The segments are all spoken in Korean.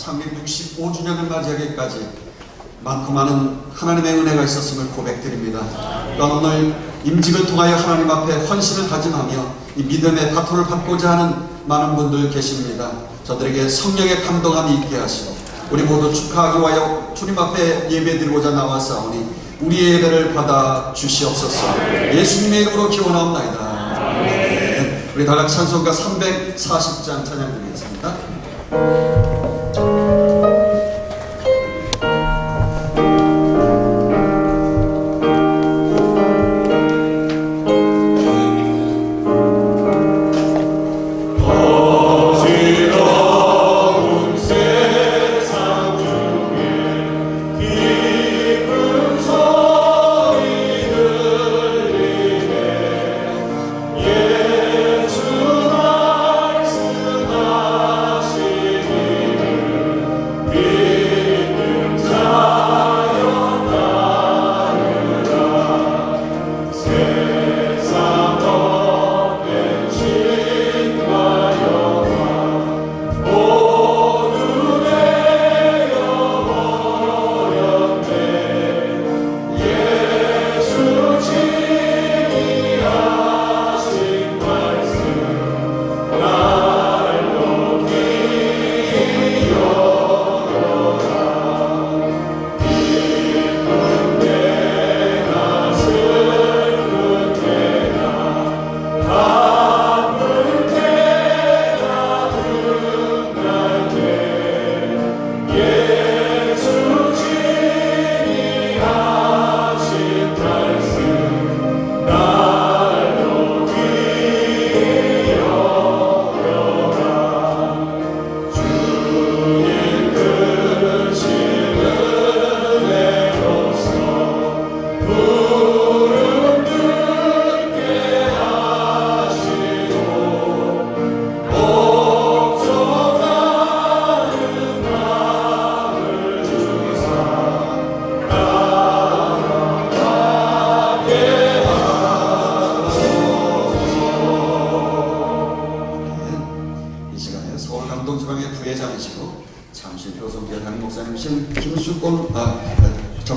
창립 65주년을 맞이하기까지 많고 많은 하나님의 은혜가 있었음을 고백드립니다. 또한 오늘 임직을 통하여 하나님 앞에 헌신을 다짐하며 이 믿음의 바토를 받고자 하는 많은 분들 계십니다. 저들에게 성령의 감동함이 있게 하시고 우리 모두 축하하기 위하여 주님 앞에 예배드리고자 나왔사오니 우리의 예배를 받아 주시옵소서. 예수님의 이름으로 기원하옵나이다. 우리 다같이 찬송가 340장 찬양 드리겠습니다.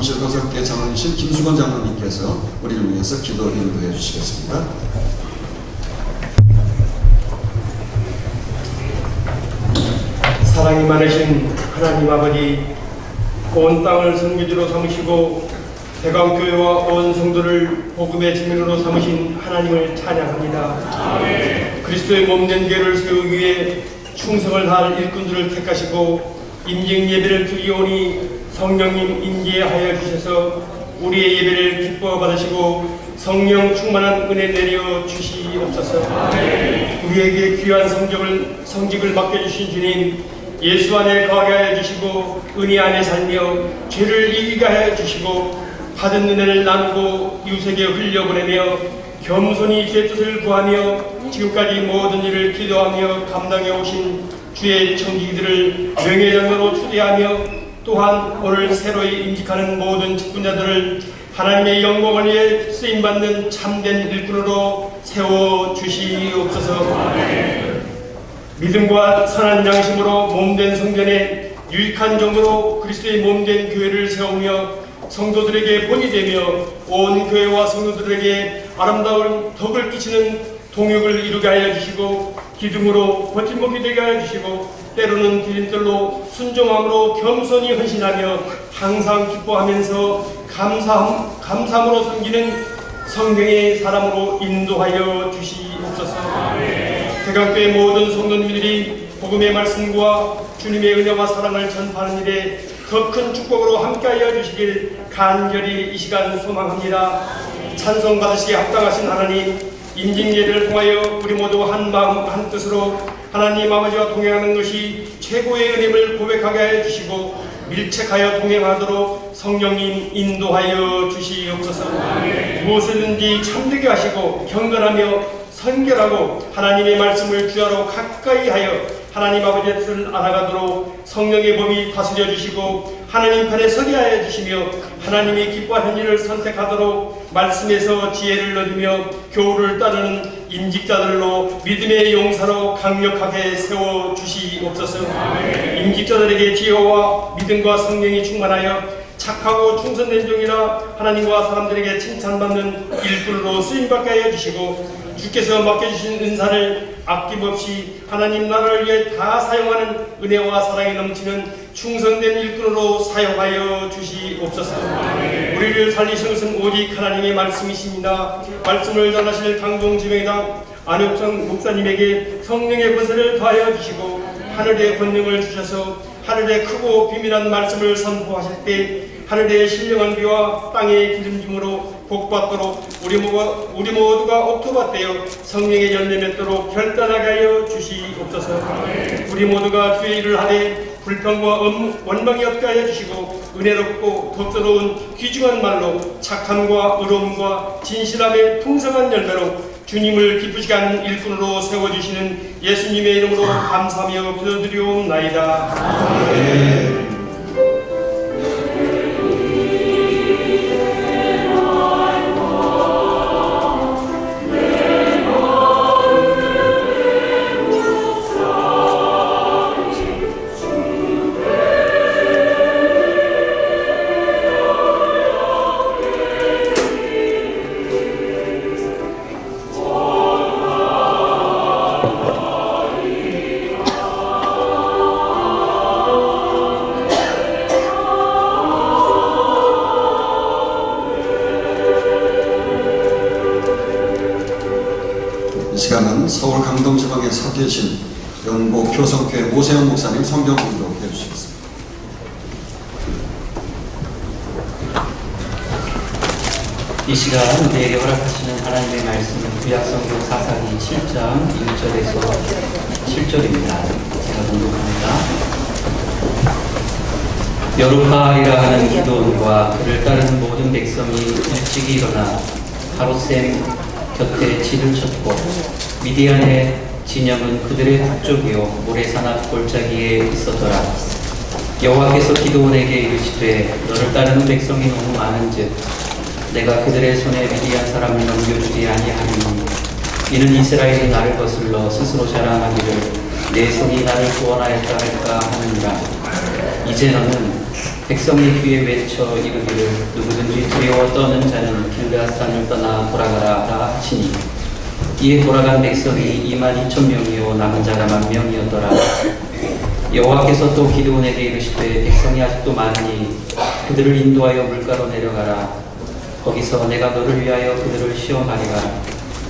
잠실교섭계 장로이신 김수건 장로님께서 우리를 위해서 기도 인도해 주시겠습니다. 사랑이 많으신 하나님 아버지, 온 땅을 성교지로 삼으시고 대강교회와 온 성도를 복음의 증인으로 삼으신 하나님을 찬양합니다. 아멘. 그리스도의 몸된 교회를 세우기 위해 충성을 다할 일꾼들을 택하시고 임직 예배를 드리오니 성령님 임재하여 주셔서 우리의 예배를 기뻐 받으시고 성령 충만한 은혜 내려 주시옵소서. 아멘. 우리에게 귀한 성직을 맡겨주신 주님, 예수 안에 거하게 하여 주시고 은혜 안에 살며 죄를 이기게 하여 주시고 받은 은혜를 나누고 이웃에게 흘려보내며 겸손히 주의 뜻을 구하며 지금까지 모든 일을 기도하며 감당해 오신 주의 청지기들을 명예장로로 추대하며 또한 오늘 새로이 임직하는 모든 직분자들을 하나님의 영광을 위해 쓰임받는 참된 일꾼으로 세워주시옵소서. 믿음과 선한 양심으로 몸된 성전에 유익한 정으로 그리스도의 몸된 교회를 세우며 성도들에게 본이 되며 온 교회와 성도들에게 아름다운 덕을 끼치는 동역을 이루게 하여 주시고 기둥으로 버팀목이 되게 하여 주시고 때로는 디딤돌로 순종함으로 겸손히 헌신하며 항상 기뻐하면서 감사함으로 섬기는 성경의 사람으로 인도하여 주시옵소서. 대강교회 모든 성도님들이 복음의 말씀과 주님의 은혜와 사랑을 전파하는 일에 더 큰 축복으로 함께하여 주시길 간절히 이 시간 소망합니다. 찬송 받으시기에 합당하신 하나님, 임직예배를 통하여 우리 모두 한 마음 한 뜻으로 하나님 아버지와 동행하는 것이 최고의 은혜임을 고백하게 하여 주시고 밀책하여 동행하도록 성령님 인도하여 주시옵소서. 무엇이든지 참되게 하시고 경건하며 선결하고 하나님의 말씀을 주야로 가까이 하여 하나님 아버지의 뜻을 알아가도록 성령의 법이 다스려 주시고 하나님 편에 서게 하여 주시며 하나님이 기뻐하는 일을 선택하도록 말씀에서 지혜를 얻으며 교훈을 따르는 임직자들로 믿음의 용사로 강력하게 세워주시옵소서. 임직자들에게 지혜와 믿음과 성령이 충만하여 착하고 충성된 종이라 하나님과 사람들에게 칭찬받는 일꾼으로 쓰임받게 하여 주시고, 주께서 맡겨주신 은사를 아낌없이 하나님 나라를 위해 다 사용하는 은혜와 사랑이 넘치는 충성된 일꾼으로 사용하여 주시옵소서. 우리를 살리시는 것은 오직 하나님의 말씀이십니다. 말씀을 전하실 강동지명이다 안혁성 목사님에게 성령의 권세를 더하여 주시고, 하늘의 권능을 주셔서 하늘의 크고 비밀한 말씀을 선포하실 때 하늘의 신령한 비와 땅의 기름짐으로 복받도록 우리 모두가 옥토밭되어 성령의 열매 맺도록 결단하게 하여 주시옵소서. 우리 모두가 주의 일을 하되 불평과 원망이 없게 하여 주시고, 은혜롭고 덕스러운 귀중한 말로 착함과 의로움과 진실함의 풍성한 열매로 주님을 기쁘시게 하는 일꾼으로 세워주시는 예수님의 이름으로 감사하며 기도드리옵나이다. 아멘. 이 시간은 서울 강동지방에 서 계신 영국 교성교회 오세영 목사님 성경 공독해 주시겠습니다. 이 시간 우리에게 허락하시는 하나님의 말씀은 구약성경 사사기 7장 1절에서 7절입니다. 제가 공독합니다. 여룹바알이라 하는 기드온과 그를 따르는 모든 백성이 일찍이 일어나 가롯셈 곁에 진을 쳤고, 미디안의 진영은 그들의 북쪽이요 모래산 앞 골짜기에 있었더라. 여호와께서 기드온에게 이르시되 너를 따르는 백성이 너무 많은즉 내가 그들의 손에 미디안 사람을 넘겨주지 아니하리니, 이는 이스라엘이 나를 거슬러 스스로 자랑하기를 내 손이 나를 구원하였다 할까 하느니라. 이제 너는 백성의 귀에 외쳐 이르기를 누구든지 두려워 떠는 자는 길르앗산을 떠나 돌아가라 다 하시니, 이에 돌아간 백성이 22,000명이요 남은 자가 10,000명이었더라. 여호와께서 또 기드온에게 이르시되 백성이 아직도 많으니 그들을 인도하여 물가로 내려가라. 거기서 내가 너를 위하여 그들을 시험하리라.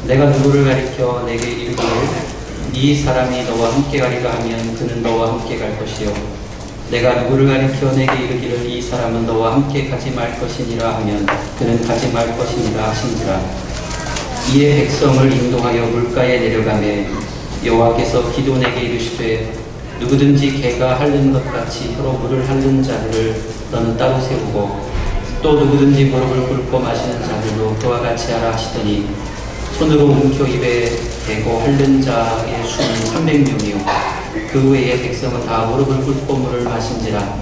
내가 누구를 가리켜 내게 이르기를 이 사람이 너와 함께 가리라 하면 그는 너와 함께 갈 것이요, 내가 누구를 가리켜 내게 이르기를 이 사람은 너와 함께 가지 말 것이니라 하면 그는 가지 말 것이니라 하신지라. 이에 백성을 인도하여 물가에 내려가매 여호와께서 기드온에게 이르시되 누구든지 개가 핥는 것 같이 혀로 물을 핥는 자들을 너는 따로 세우고, 또 누구든지 무릎을 꿇고 마시는 자들도 그와 같이 하라 하시더니, 손으로 움켜 입에 대고 핥는 자의 수는 300명이요 그 외에 백성은 다 무릎을 꿇고 물을 마신지라.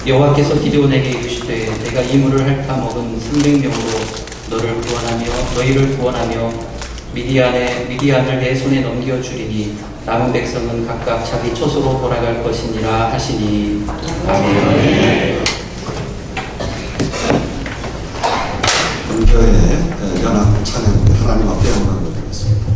여호와께서 기드온에게 이르시되 내가 이 물을 핥아 먹은 300명으로 너희를 구원하며 미디안을 내 손에 넘겨주리니 남은 백성은 각각 자기 처소로 돌아갈 것이니라 하시니. 아멘. 본교의 연합 찬양 하나님 앞에 영광을 드리겠습니다.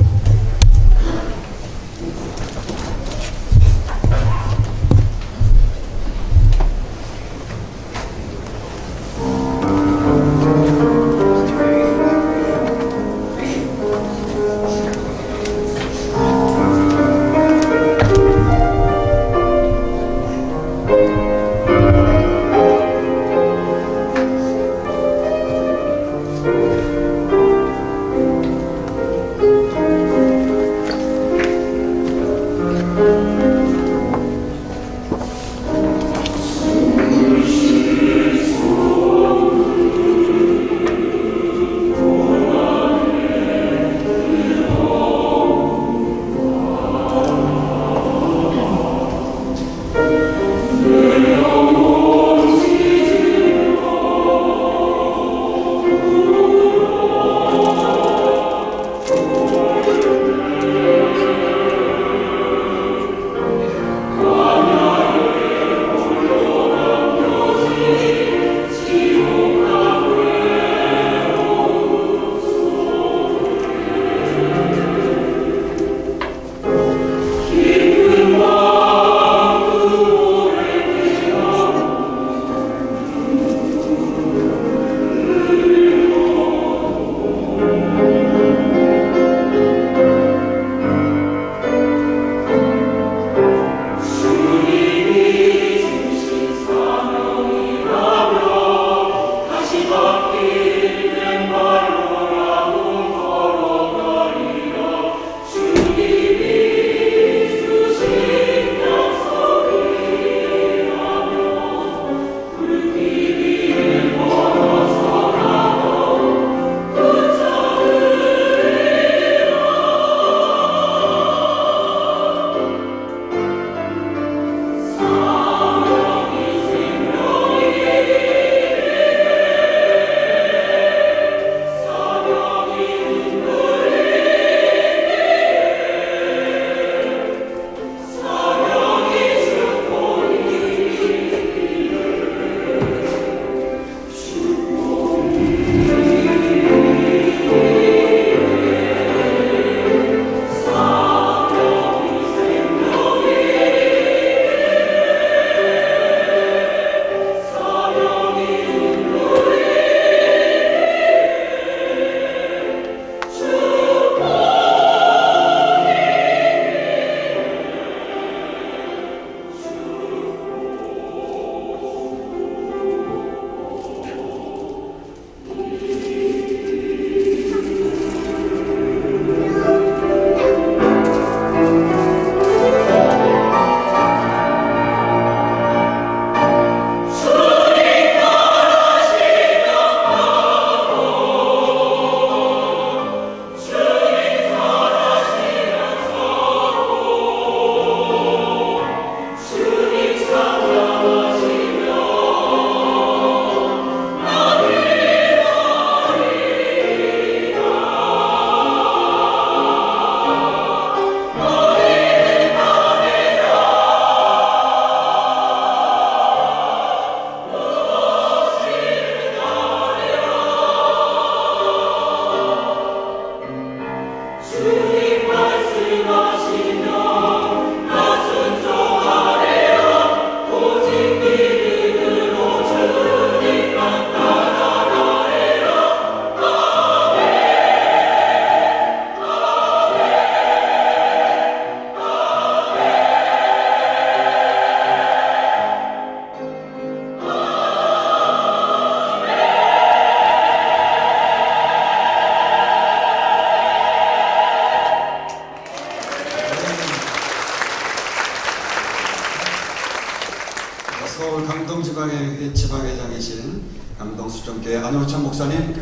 서울 강동지방회장이신 강동수정교회 안효찬 목사님,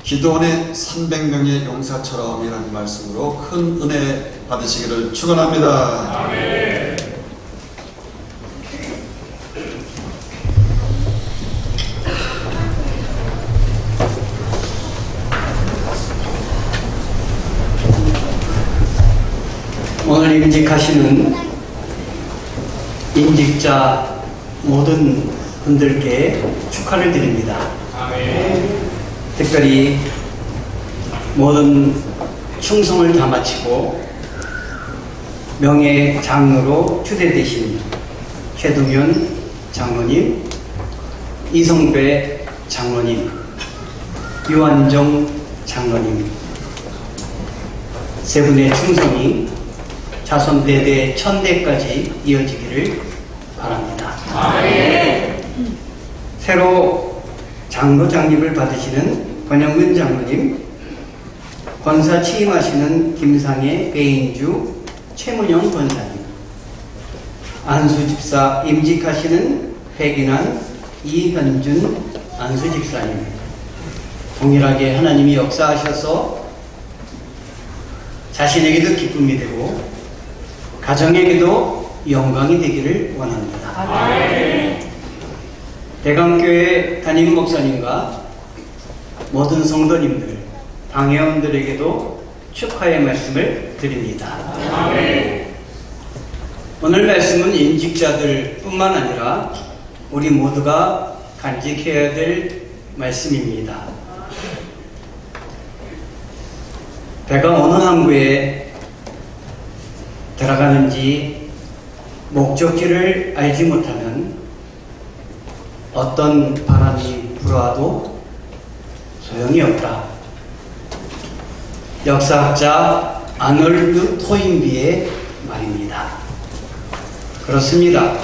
기도원의 300명의 용사처럼이라는 말씀으로 큰 은혜 받으시기를 축원합니다. 아멘. 오늘 임직하시는 임직자 모든 분들께 축하를 드립니다. 특별히 모든 충성을 다 마치고 명예 장로로 추대되신 최동현 장로님, 이성배 장로님, 유한정 장로님 세 분의 충성이 자손대대 천대까지 이어지기를 바랍니다. 새로 장로 장립을 받으시는 권영근 장로님, 권사 취임하시는 김상혜 배인주 최문영 권사님, 안수집사 임직하시는 백인환 이현준 안수집사님, 동일하게 하나님이 역사하셔서 자신에게도 기쁨이 되고 가정에게도 영광이 되기를 원합니다. 대강교회 담임 목사님과 모든 성도님들, 당회원들에게도 축하의 말씀을 드립니다. 오늘 말씀은 임직자들 뿐만 아니라 우리 모두가 간직해야 될 말씀입니다. 배가 어느 항구에 들어가는지 목적지를 알지 못하면 어떤 바람이 불어와도 소용이 없다. 역사학자 아놀드 토인비의 말입니다. 그렇습니다.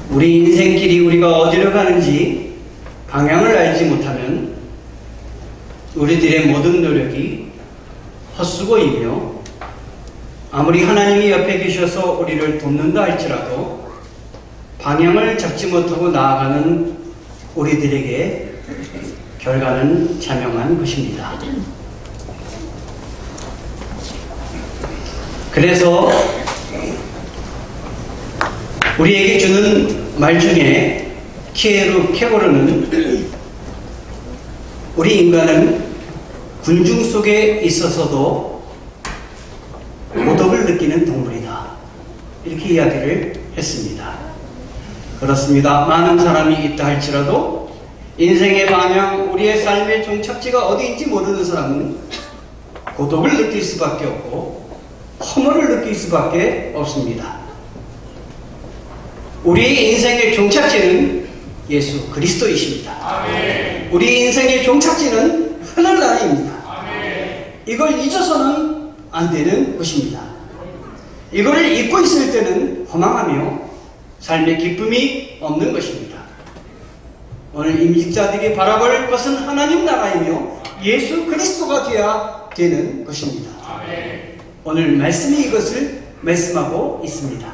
우리 인생길이 우리가 어디로 가는지 방향을 알지 못하면 우리들의 모든 노력이 헛수고이며 아무리 하나님이 옆에 계셔서 우리를 돕는다 할지라도 방향을 잡지 못하고 나아가는 우리들에게 결과는 자명한 것입니다. 그래서 우리에게 주는 말 중에 키에루 케고르는 우리 인간은 군중 속에 있어서도 고독을 느끼는 동물이다. 이렇게 이야기를 했습니다. 그렇습니다. 많은 사람이 있다 할지라도 인생의 방향, 우리의 삶의 종착지가 어디인지 모르는 사람은 고독을 느낄 수밖에 없고 허물을 느낄 수밖에 없습니다. 우리의 인생의 종착지는 예수 그리스도이십니다. 아멘. 우리 인생의 종착지는 하늘나라입니다. 아멘. 이걸 잊어서는 안 되는 것입니다. 이걸 잊고 있을 때는 허망하며 삶의 기쁨이 없는 것입니다. 오늘 임직자들이 바라볼 것은 하나님 나라이며 예수 그리스도가 되어야 되는 것입니다. 아멘. 오늘 말씀이 이것을 말씀하고 있습니다.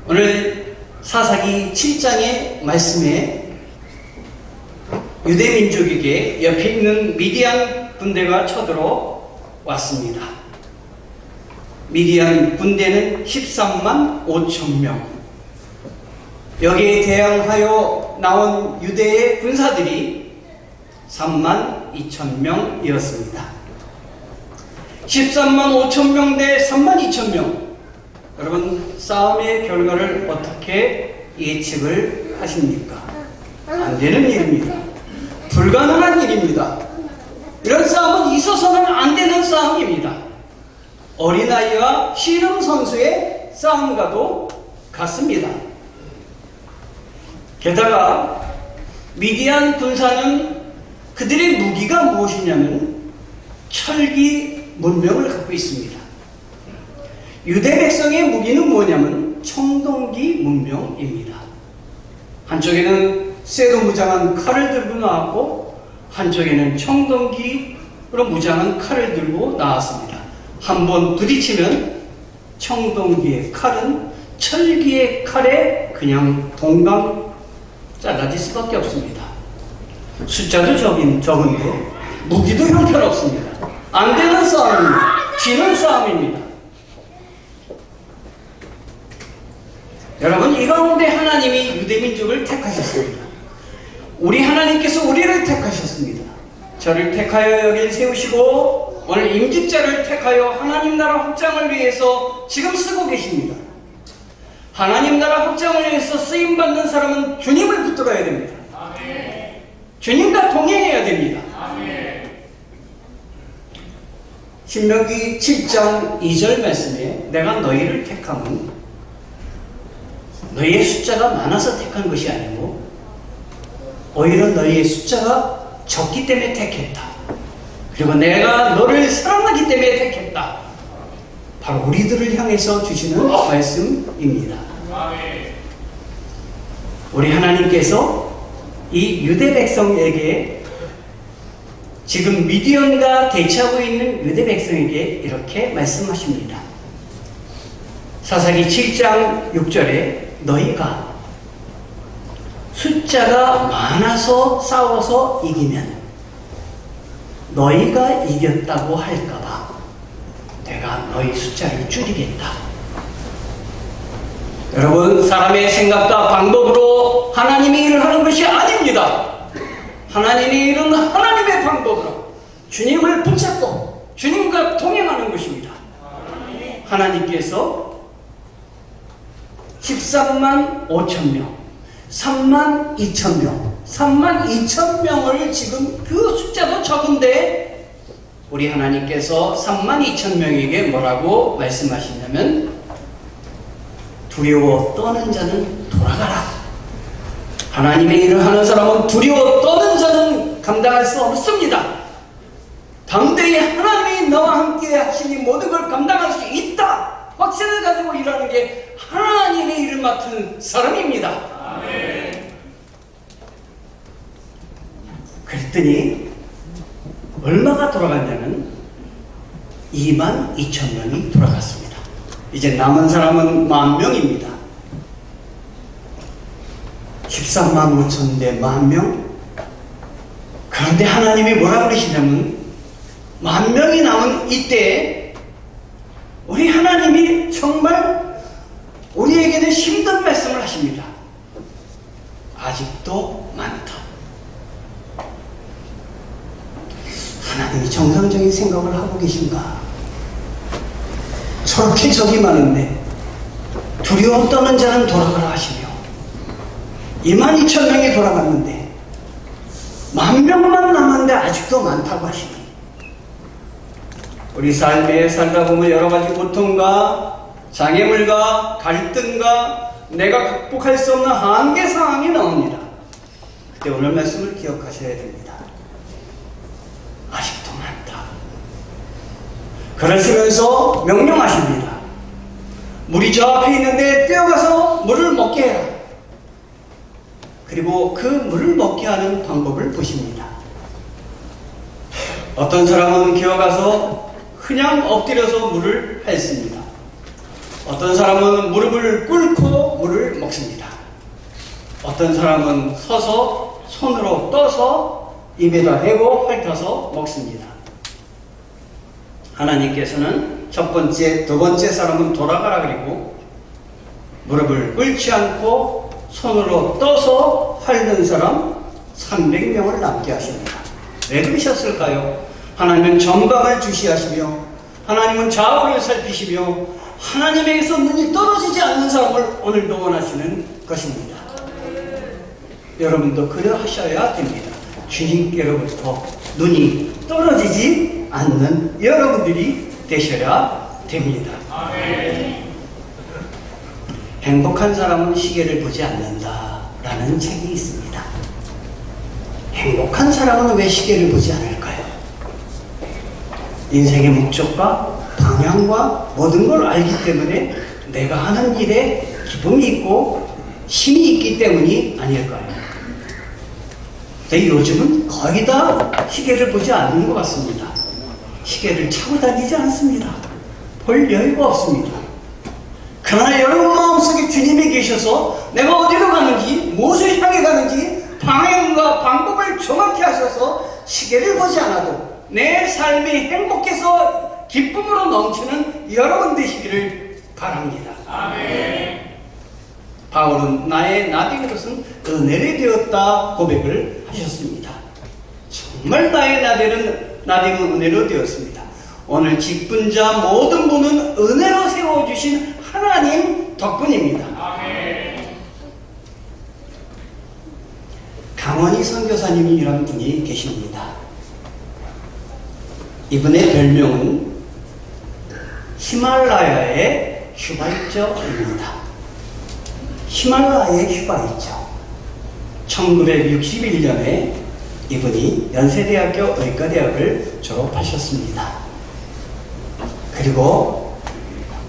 오늘 사사기 7장의 말씀에 유대민족에게 옆에 있는 미디안 군대가 쳐들어왔습니다. 미디안 군대는 13만 5천 명. 여기에 대항하여 나온 유대의 군사들이 3만 2천 명이었습니다. 13만 5천 명 대 3만 2천 명. 여러분, 싸움의 결과를 어떻게 예측을 하십니까? 안 되는 일입니다. 불가능한 일입니다. 이런 싸움은 있어서는 안 되는 싸움입니다. 어린아이와 씨름 선수의 싸움과도 같습니다. 게다가 미디안 군사는 그들의 무기가 무엇이냐면 철기 문명을 갖고 있습니다. 유대 백성의 무기는 뭐냐면 청동기 문명입니다. 한쪽에는 쇠로 무장한 칼을 들고 나왔고 한쪽에는 청동기로 무장한 칼을 들고 나왔습니다. 한번 부딪히면 청동기의 칼은 철기의 칼에 그냥 동강 잘라질 수밖에 없습니다. 숫자도 적은데 무기도 형편없습니다. 안 되는 싸움입니다. 지는 싸움입니다. 여러분, 이 가운데 하나님이 유대민족을 택하셨습니다. 우리 하나님께서 우리를 택하셨습니다. 저를 택하여 여길 세우시고 오늘 임직자를 택하여 하나님 나라 확장을 위해서 지금 쓰고 계십니다. 하나님 나라 확장을 위해서 쓰임받는 사람은 주님을 붙들어야 됩니다. 주님과 동행해야 됩니다. 신명기 7장 2절 말씀에 내가 너희를 택함은 너희의 숫자가 많아서 택한 것이 아니고 오히려 너희의 숫자가 적기 때문에 택했다. 그리고 내가 너를 사랑하기 때문에 택했다. 바로 우리들을 향해서 주시는 말씀입니다. 우리 하나님께서 이 유대 백성에게 지금 미디언과 대치하고 있는 유대 백성에게 이렇게 말씀하십니다. 사사기 7장 6절에 너희가 숫자가 많아서 싸워서 이기면 너희가 이겼다고 할까봐 내가 너희 숫자를 줄이겠다. 여러분, 사람의 생각과 방법으로 하나님의 일을 하는 것이 아닙니다. 하나님의 일은 하나님의 방법으로 주님을 붙잡고 주님과 동행하는 것입니다. 하나님께서 13만 5천 명, 3만 2천 명, 3만 2천 명을 지금 그 숫자도 적은데 우리 하나님께서 3만 2천 명에게 뭐라고 말씀하시냐면 두려워 떠는 자는 돌아가라. 하나님의 일을 하는 사람은 두려워 떠는 자는 감당할 수 없습니다. 당대에 하나님이 너와 함께 하시니 모든 걸 감당할 수 있다. 확신을 가지고 일하는 게 하나님의 일을 맡은 사람입니다. 아멘. 그랬더니 얼마가 돌아갔냐면 2만 2천 명이 돌아갔습니다. 이제 남은 사람은 10,000명입니다. 13만 5천 대 10,000명. 그런데 하나님이 뭐라 그러시냐면 10,000명이 남은 이때 우리 하나님이 정말 우리에게는 힘든 말씀을 하십니다. 아직도 많다. 하나님이 정상적인 생각을 하고 계신가? 저렇게 적이 많은데 두려워 떠는 자는 돌아가라 하시며 22,000명이 돌아갔는데 10,000명만 남았는데 아직도 많다고 하시니 우리 삶에 살다 보면 여러 가지 고통과 장애물과 갈등과 내가 극복할 수 없는 한계 상황이 나옵니다. 그때 오늘 말씀을 기억하셔야 됩니다. 아직도 많다. 그러시면서 명령하십니다. 물이 저 앞에 있는데 뛰어가서 물을 먹게 해라. 그리고 그 물을 먹게 하는 방법을 보십니다. 어떤 사람은 기어가서 그냥 엎드려서 물을 핥습니다. 어떤 사람은 무릎을 꿇고 물을 먹습니다. 어떤 사람은 서서 손으로 떠서 입에다 대고 핥아서 먹습니다. 하나님께서는 첫 번째, 두 번째 사람은 돌아가라 그리고 무릎을 꿇지 않고 손으로 떠서 핥는 사람 300명을 남게 하십니다. 왜 그러셨을까요? 하나님은 정감을 주시하시며 하나님은 좌우를 살피시며 하나님에게서 눈이 떨어지지 않는 사람을 오늘도 원하시는 것입니다. 여러분도 그러하셔야 됩니다. 주님께로부터 눈이 떨어지지 않는 여러분들이 되셔야 됩니다. 행복한 사람은 시계를 보지 않는다 라는 책이 있습니다. 행복한 사람은 왜 시계를 보지 않을까요? 인생의 목적과 방향과 모든 걸 알기 때문에 내가 하는 일에 기쁨이 있고 힘이 있기 때문이 아닐까요? 근데 요즘은 거의 다 시계를 보지 않는 것 같습니다. 시계를 차고 다니지 않습니다. 볼 여유가 없습니다. 그러나 여러분 마음속에 주님이 계셔서 내가 어디로 가는지, 무엇을 향해 가는지 방향과 방법을 정확히 하셔서 시계를 보지 않아도 내 삶이 행복해서 기쁨으로 넘치는 여러분 되시기를 바랍니다. 아멘. 바울은 나의 나된 것은 은혜를 되었다 고백을 하셨습니다. 정말 나의 나된 은혜로 되었습니다. 오늘 직분자 모든 분은 은혜로 세워주신 하나님 덕분입니다. 아멘. 강원희 선교사님이라는 분이 계십니다. 이분의 별명은 히말라야의 휘발유입니다. 히말라야의 휘발유죠. 1961년에 이분이 연세대학교 의과대학을 졸업하셨습니다. 그리고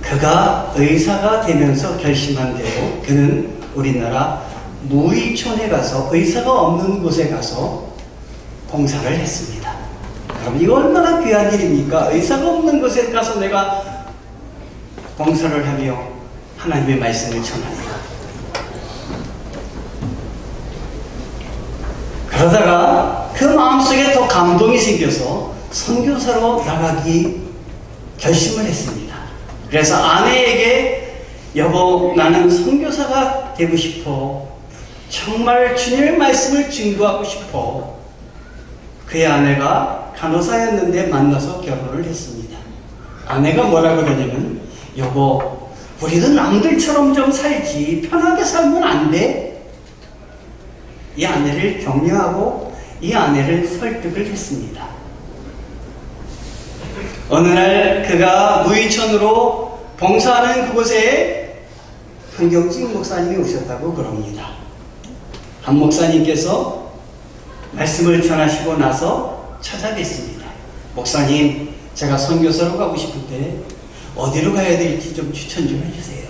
그가 의사가 되면서 결심한 대로 그는 우리나라 무의촌에 가서 의사가 없는 곳에 가서 봉사를 했습니다. 여러분, 이거 얼마나 귀한 일입니까? 의사가 없는 곳에 가서 내가 봉사를 하며 하나님의 말씀을 전하니까. 그러다가 그 마음속에 더 감동이 생겨서 선교사로 나가기 결심을 했습니다. 그래서 아내에게 여보, 나는 선교사가 되고 싶어. 정말 주님의 말씀을 증거하고 싶어. 그의 아내가 간호사였는데 만나서 결혼을 했습니다. 아내가 뭐라 그러냐면, 여보, 우리도 남들처럼 좀 살지 편하게 살면 안 돼? 이 아내를 격려하고 이 아내를 설득을 했습니다. 어느 날 그가 무의천으로 봉사하는 그곳에 한경직 목사님이 오셨다고 그럽니다. 한 목사님께서 말씀을 전하시고 나서 찾아뵙습니다. 목사님, 제가 선교사로 가고 싶은데 어디로 가야 될지 좀 추천 좀 해주세요.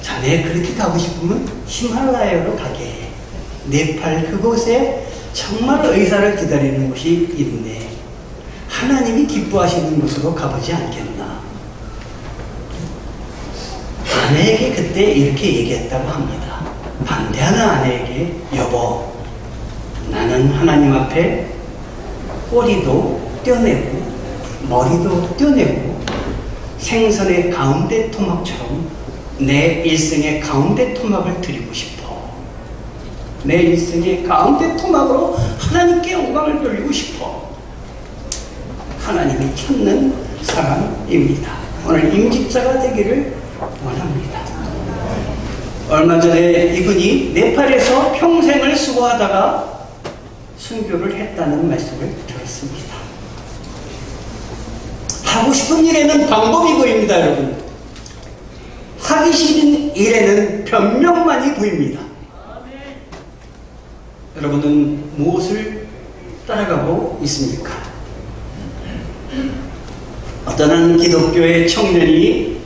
자네 그렇게 가고 싶으면 히말라야로 가게 해. 네팔 그곳에 정말 의사를 기다리는 곳이 있네. 하나님이 기뻐하시는 곳으로 가보지 않겠나. 아내에게 그때 이렇게 얘기했다고 합니다. 반대하는 아내에게, 여보, 나는 하나님 앞에 꼬리도 떼어내고 머리도 떼어내고 생선의 가운데 토막처럼 내 일생의 가운데 토막을 드리고 싶어. 내 일생의 가운데 토막으로 하나님께 영광을 돌리고 싶어. 하나님이 찾는 사람입니다. 오늘 임직자가 되기를 원합니다. 얼마 전에 이분이 네팔에서 평생을 수고하다가 순교를 했다는 말씀을 들었습니다. 하고 싶은 일에는 방법이 보입니다, 여러분. 하기 싫은 일에는 변명만이 보입니다. 여러분은 무엇을 따라가고 있습니까? 어떤 한 기독교의 청년이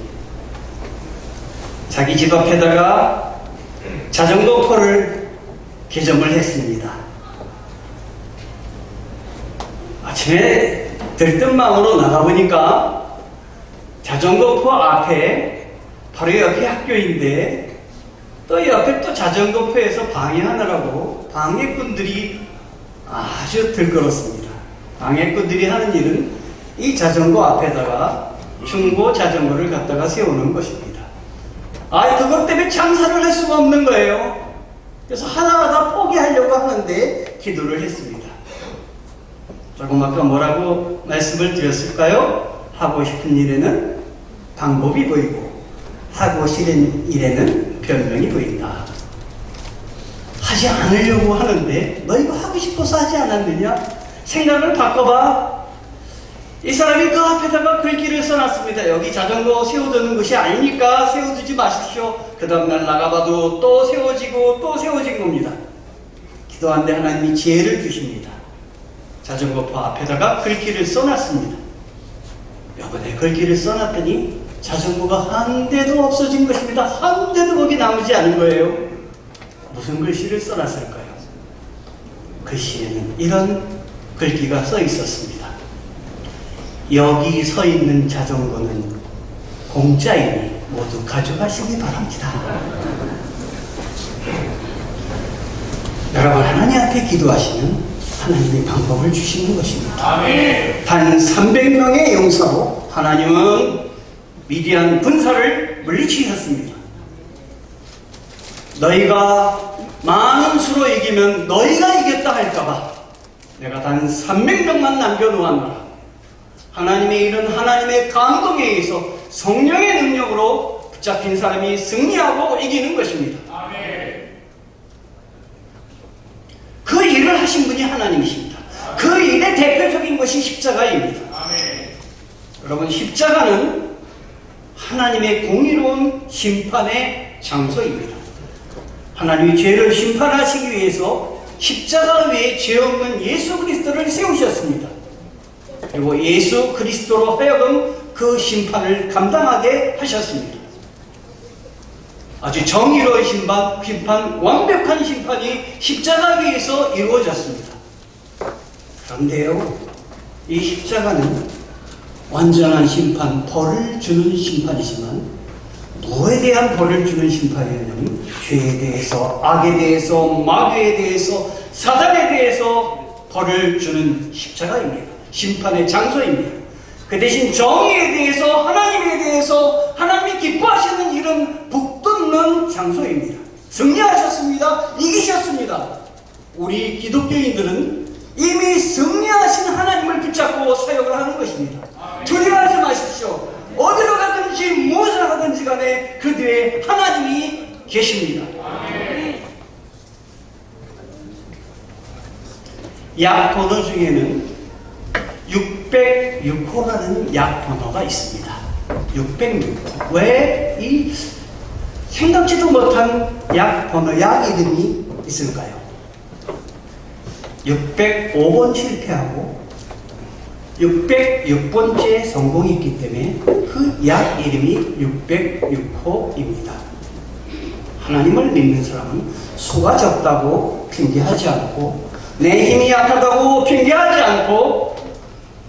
자기 집 앞에다가 자전거포를 개점을 했습니다. 아침에 들뜬 마음으로 나가보니까 자전거포 앞에 바로 옆에 학교인데 또 옆에 또 자전거포에서 방해하느라고 방해꾼들이 아주 들끓었습니다. 방해꾼들이 하는 일은 이 자전거 앞에다가 중고 자전거를 갖다가 세우는 것입니다. 그것 때문에 장사를 할 수가 없는 거예요. 그래서 하나하나 포기하려고 하는데 기도를 했습니다. 조금 아까 뭐라고 말씀을 드렸을까요? 하고 싶은 일에는 방법이 보이고 하고 싫은 일에는 변명이 보인다. 하지 않으려고 하는데 너 이거 하고 싶어서 하지 않았느냐? 생각을 바꿔봐. 이 사람이 그 앞에다가 글귀를 써놨습니다. 여기 자전거 세워두는 것이 아니니까 세워두지 마십시오. 그 다음날 나가봐도 또 세워지고 또 세워진 겁니다. 기도하는데 하나님이 지혜를 주십니다. 자전거포 앞에다가 글귀를 써놨습니다. 이번에 글귀를 써놨더니 자전거가 한 대도 없어진 것입니다. 한 대도 거기 남지 않은 거예요. 무슨 글씨를 써놨을까요? 글씨에는 이런 글귀가 써 있었습니다. 여기 서 있는 자전거는 공짜이니 모두 가져가시기 바랍니다. 여러분, 하나님 앞에 기도하시면 하나님의 방법을 주시는 것입니다. 단 300명의 용사로 하나님은 미디안 군사를 물리치셨습니다. 너희가 많은 수로 이기면 너희가 이겼다 할까봐 내가 단 300명만 남겨놓았노라. 하나님의 일은 하나님의 감동에 의해서 성령의 능력으로 붙잡힌 사람이 승리하고 이기는 것입니다. 그 일을 하신 분이 하나님이십니다. 그 일의 대표적인 것이 십자가입니다. 여러분, 십자가는 하나님의 공의로운 심판의 장소입니다. 하나님이 죄를 심판하시기 위해서 십자가 위에 죄 없는 예수 그리스도를 세우셨습니다. 그리고 예수 그리스도로 하여금 그 심판을 감당하게 하셨습니다. 아주 정의로운 심판, 완벽한 심판이 십자가 위에서 이루어졌습니다. 그런데요, 이 십자가는 완전한 심판, 벌을 주는 심판이지만 뭐에 대한 벌을 주는 심판이냐면 죄에 대해서, 악에 대해서, 마귀에 대해서, 사단에 대해서 벌을 주는 십자가입니다. 심판의 장소입니다. 그 대신 정의에 대해서, 하나님에 대해서 하나님이 기뻐하시는 일은 북돋는 장소입니다. 승리하셨습니다. 이기셨습니다. 우리 기독교인들은 이미 승리하신 하나님을 붙잡고 사역을 하는 것입니다. 두려워하지 마십시오. 어디로 가든지 무엇을 하든지 간에 그 뒤에 하나님이 계십니다. 약 번호 중에는 606호라는 약 번호가 있습니다. 606호. 왜 이 생각지도 못한 약 번호, 약 이름이 있을까요? 605번 실패하고 606번째 성공했기 때문에 그 약 이름이 606호입니다. 하나님을 믿는 사람은 수가 적다고 핑계하지 않고, 내 힘이 약하다고 핑계하지 않고,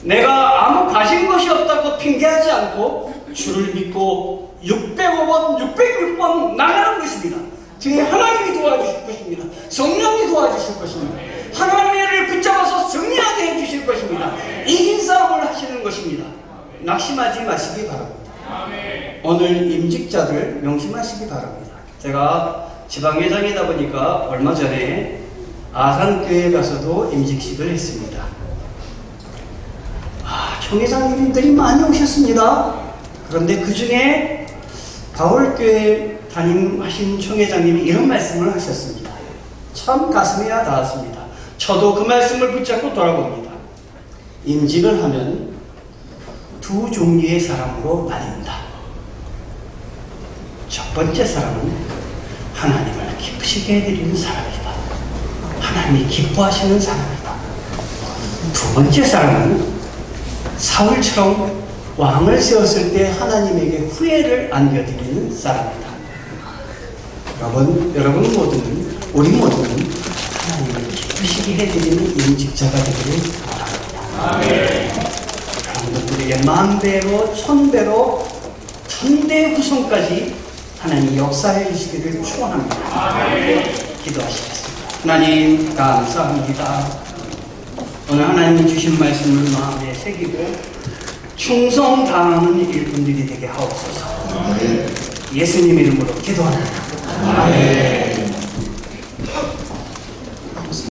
내가 아무 가진 것이 없다고 핑계하지 않고 주를 믿고 605번, 606번 나가는 것입니다. 뒤에 하나님이 도와주실 것입니다. 성령이 도와주실 것입니다. 하나님을 붙잡아서 승리하게 해주실 것입니다. 이긴 싸움을 하시는 것입니다. 낙심하지 마시기 바랍니다. 오늘 임직자들 명심하시기 바랍니다. 제가 지방회장이다 보니까 얼마 전에 아산교회 가서도 임직식을 했습니다. 총회장님들이 많이 오셨습니다. 그런데 그 중에 바울교회 담임하신 총회장님이 이런 말씀을 하셨습니다. 참 가슴에 닿았습니다. 저도 그 말씀을 붙잡고 돌아봅니다. 임직을 하면 두 종류의 사람으로 나뉜다. 첫 번째 사람은 하나님을 기쁘시게 해드리는 사람이다. 하나님이 기뻐하시는 사람이다. 두 번째 사람은 사울처럼 왕을 세웠을 때 하나님에게 후회를 안겨드리는 사람이다. 여러분 모두는, 우리 모두는 하나님을 기쁘시게 해드리는 임직자가 되기를 바랍니다. 여러분들에게 만배로, 천배로, 천대 후손까지 하나님 역사해 주시기를 축원합니다. 기도하시겠습니다. 하나님 감사합니다. 오늘 하나님이 주신 말씀을 마음에 새기고 충성 다하는 일꾼들이 되게 하옵소서. 예수님 이름으로 기도합니다.